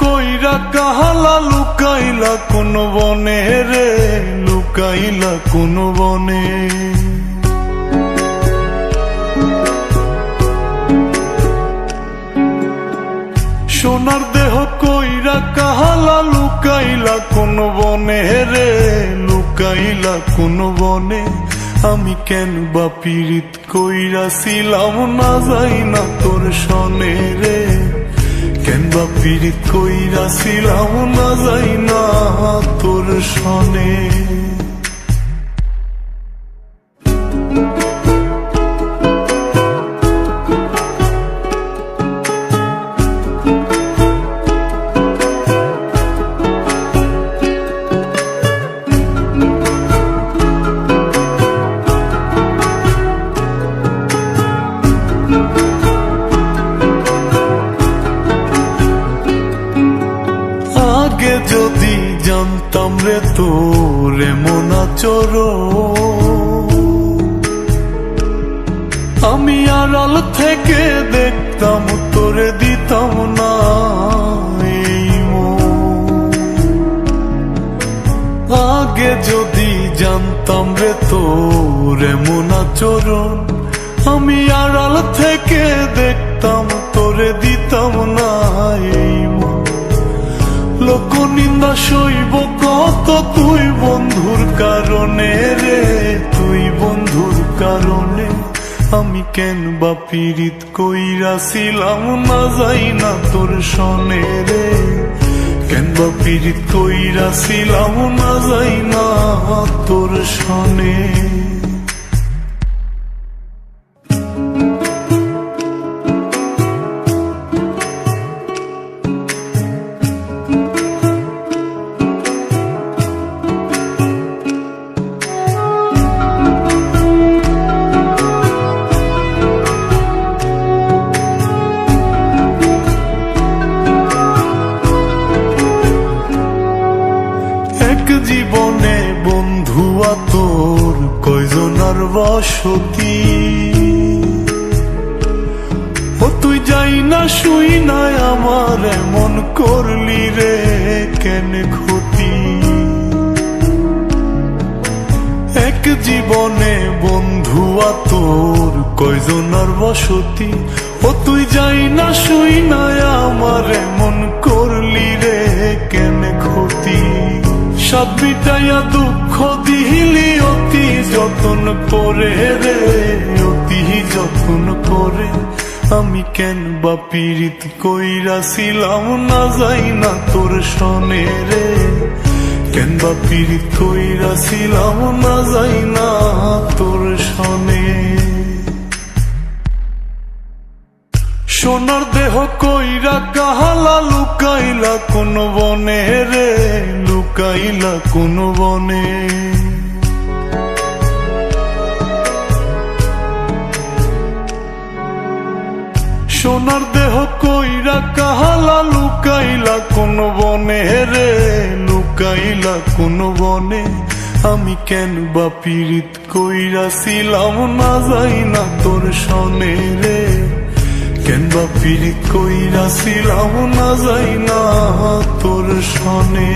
কইরা কাহালা লুকাইলা কোন বনে রে, লুকাইলা কোন বনে। সোনার দেহ কইরা কাহালা লুকাইলা কোন বনে রে, লুকাইলা কোন বনে। আমি কেন বা পীড়িত কইরাছিলাম না যাই না তোর সনে রে, কেন বা পীড়িত কইরাছিলাম না যাই না তোর সনে। আগে যদি জানতাম রে তোর এমন আচরণ, আমি আড়াল থেকে দেখতাম তোরে দিতাম না এই মন। আগে যদি জানতাম রে তোর এমন আচরণ, আমি আড়াল থেকে দেখতাম তোরে দিতাম না এই মন। লোক নিন্দা সইব কত তুই বন্ধুর কারণে রে, তুই বন্ধুর কারণে। আমি কেন বা পীড়িত কইরাছিলাম না যাই না তোর সনে রে, কেন বা পীড়িত কইরাছিলাম না যাই না তোর সনে। জীবনে বন্ধুয়া তোর কয়জনার বসতি, ও তুই যাই না শুই নাই আমার এমন করলি রে কেন ক্ষতি। এক জীবনে বন্ধুয়া তোর কয়জনার বসতি, ও তুই যাই না শুই নাই আমার এমন করলি রে কেন ক্ষতি। সাত বিটাইয়া দুঃখ দিলি অতি যতন করে রে, অতি যতন করে। আমি কেন বা পীড়িত কইরাছিলাম না যাই না তোর সনে রে, কেন বা পীড়িত কইরাছিলাম না যাই না তোর সনে। সোনার দেহ কইরা কাহালা লুকাইলা কোন বনে রে, লুকাইলা কোন বনে। সোনার দেহ কইরা কাহালা লুকাইলা কোন বনে রে, লুকাইলা কোন বনে। আমি কেন বা পীড়িত কইরাছিলাম না যাই না তোর সনে রে, কেন বা পীড়িত কইরাছিলাম না যাই না তোর সনে।